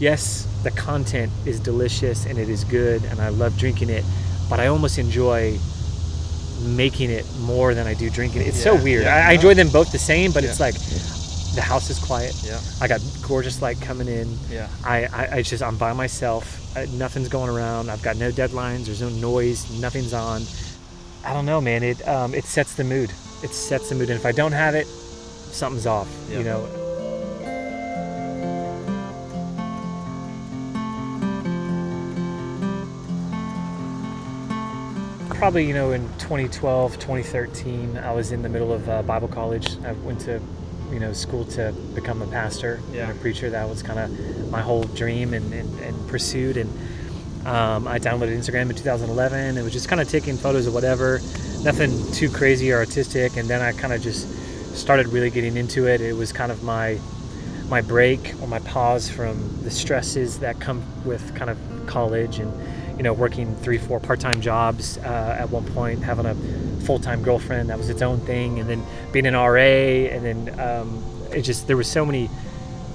yes, the content is delicious and it is good and I love drinking it, but I almost enjoy making it more than I do drinking it. It's so weird. I enjoy them both the same, but it's like the house is quiet. I got gorgeous light coming in. I'm by myself. Nothing's going around. I've got no deadlines. There's no noise. Nothing's on. I don't know, man. It sets the mood. It sets the mood, and if I don't have it, something's off. You know. Probably, you know, in 2012, 2013, I was in the middle of Bible college. I went to, you know, school to become a pastor and a preacher. That was kind of my whole dream and pursuit. And I downloaded Instagram in 2011 and was just kind of taking photos of whatever, nothing too crazy or artistic. And then I kind of just started really getting into it. It was kind of my break or my pause from the stresses that come with kind of college and, you know, working 3-4 part-time jobs at one point, having a full-time girlfriend that was its own thing, and then being an RA, and then there was so many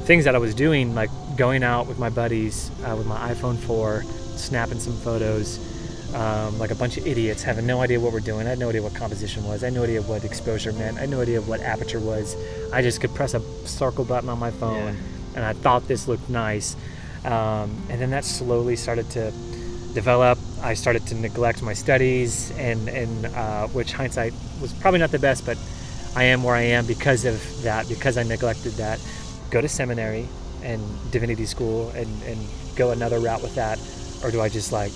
things that I was doing, like going out with my buddies with my iPhone 4, snapping some photos, like a bunch of idiots, having no idea what we're doing. I had no idea what composition was. I had no idea what exposure meant. I had no idea what aperture was. I just could press a circle button on my phone, and I thought this looked nice. And then that slowly started to develop. I started to neglect my studies, and which hindsight was probably not the best, but I am where I am because of that, because I neglected that. Go to seminary and divinity school and go another route with that, or do I just like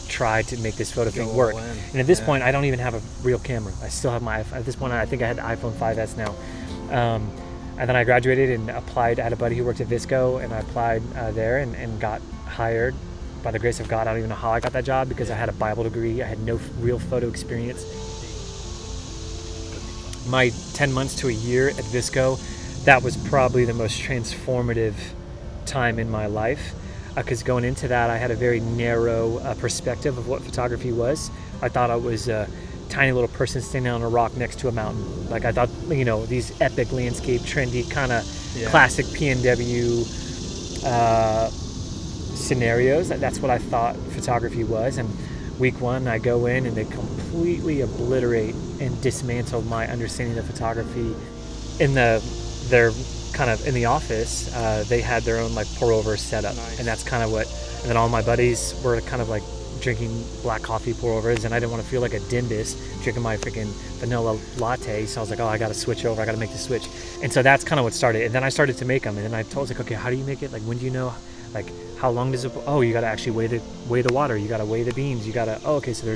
try to make this photo thing work? And at this point, I don't even have a real camera. I still have at this point, I think I had the iPhone 5S now. And then I graduated and applied. I had a buddy who worked at Visco, and I applied there and got hired. By the grace of God, I don't even know how I got that job, because I had a Bible degree. I had no real photo experience. My 10 months to a year at Visco, that was probably the most transformative time in my life, because going into that, I had a very narrow perspective of what photography was. I thought I was a tiny little person standing on a rock next to a mountain. Like I thought, you know, these epic landscape, trendy kind of classic PNW scenarios. That's what I thought photography was. And week one, I go in and they completely obliterate and dismantle my understanding of photography. They're kind of in the office. They had their own like pour over setup, and that's kind of what. And then all my buddies were kind of like drinking black coffee pour overs, and I didn't want to feel like a dimbus drinking my freaking vanilla latte. So I was like, oh, I got to switch over. I got to make the switch. And so that's kind of what started. And then I started to make them, and then I was like, okay, how do you make it? Like, when do you know? Like, how long does it? Oh, you got to actually weigh the water. You got to weigh the beans. You got to. Oh, okay. So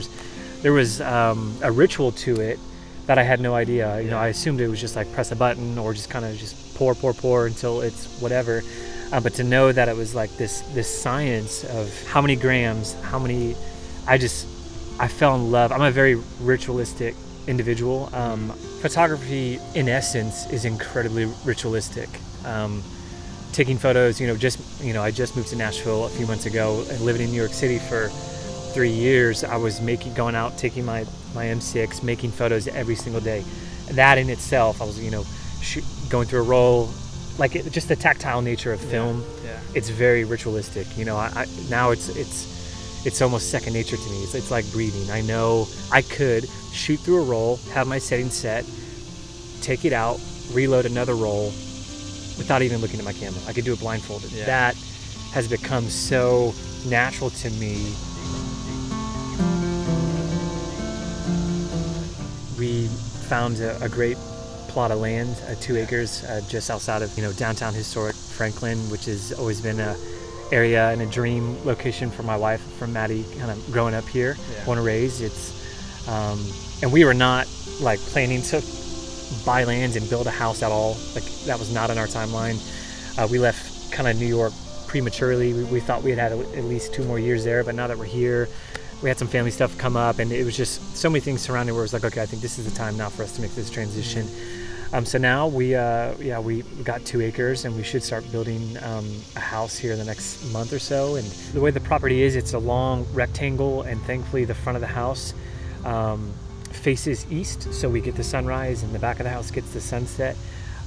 there was a ritual to it that I had no idea. You know, I assumed it was just like press a button or just kind of just pour until it's whatever. But to know that it was like this science of how many grams, I fell in love. I'm a very ritualistic individual. Photography, in essence, is incredibly ritualistic. Taking photos, I just moved to Nashville a few months ago, and living in New York City for 3 years. I was going out, taking my M6, making photos every single day. That in itself, I was, going through a roll, just the tactile nature of film. It's very ritualistic. Now it's almost second nature to me. It's like breathing. I know I could shoot through a roll, have my settings set, take it out, reload another roll without even looking at my camera. I could do it blindfolded. That has become so natural to me. We found a great plot of land, 2 acres, just outside of downtown historic Franklin, which has always been a area and a dream location for my wife, from Maddie, kind of growing up here, born and raised. And we were not planning to buy land and build a house at all. That was not in our timeline. We left kind of New York prematurely. We thought we had at least 2 more years there, but now that we're here, we had some family stuff come up, and it was just so many things surrounding where it was like, okay, I think this is the time now for us to make this transition. So now we got 2 acres, and we should start building a house here in the next month or so. And the way the property is, it's a long rectangle, and thankfully the front of the house faces east, so we get the sunrise, and the back of the house gets the sunset.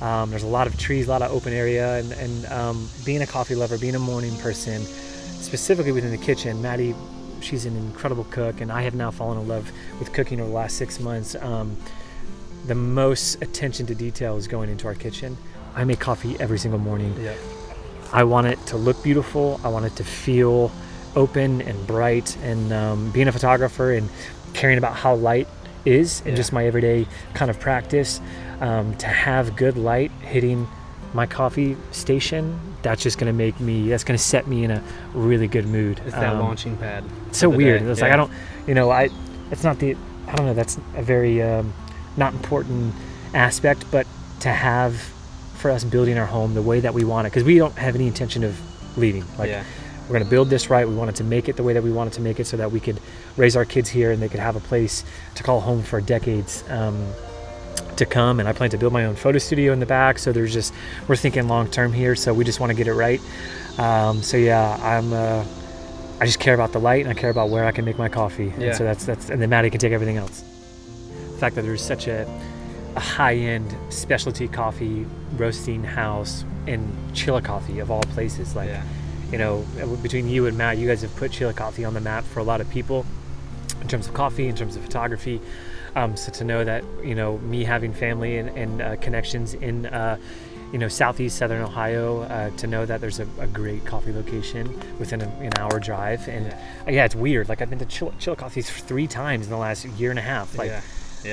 There's a lot of trees, a lot of open area, and being a coffee lover, being a morning person, specifically within the kitchen, Maddie, she's an incredible cook, and I have now fallen in love with cooking over the last 6 months. The most attention to detail is going into our kitchen. I make coffee every single morning. Yep. I want it to look beautiful. I want it to feel open and bright. And being a photographer and caring about how light is in just my everyday kind of practice, to have good light hitting my coffee station, that's just going to set me in a really good mood. It's that launching pad. It's so weird. It's like, that's a very not important aspect, but to have for us building our home the way that we want it, because we don't have any intention of leaving. We're going to build this right. We wanted to make it the way that we wanted to make it, so that we could raise our kids here and they could have a place to call home for decades to come. And I plan to build my own photo studio in the back, so we're thinking long term here, so we just want to get it right. I just care about the light, and I care about where I can make my coffee. And so that's and then Maddie can take everything else. The fact that there's such a high-end specialty coffee roasting house in Chillicothe of all places, between you and Matt, you guys have put Chillicothe on the map for a lot of people in terms of coffee, in terms of photography. So to know that, me having family and connections in southeast southern Ohio, to know that there's a great coffee location within an hour drive. And it's weird. I've been to Chillicothe 3 times in the last year and a half.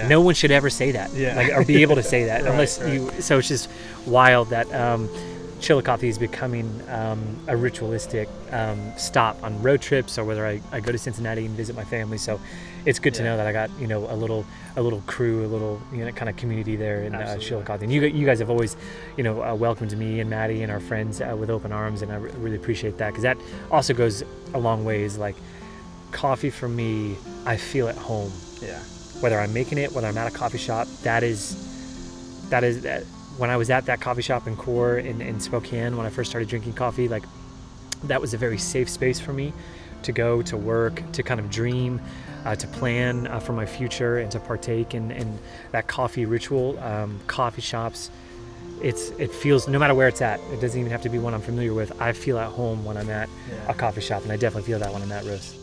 No one should ever say that, or be able to say that unless you. So it's just wild that Chillicothe is becoming a ritualistic stop on road trips, or whether I go to Cincinnati and visit my family. So it's good to know that I got a little crew, a little kind of community there in Chillicothe. And you guys have always welcomed me and Maddie and our friends with open arms, and I really appreciate that, because that also goes a long ways. Coffee for me, I feel at home. Whether I'm making it, whether I'm at a coffee shop, that is when I was at that coffee shop in Core in Spokane, when I first started drinking coffee, that was a very safe space for me to go to work, to kind of dream, to plan for my future, and to partake in that coffee ritual. Coffee shops, it feels, no matter where it's at, it doesn't even have to be one I'm familiar with, I feel at home when I'm at a coffee shop, and I definitely feel that when I'm at Rōst.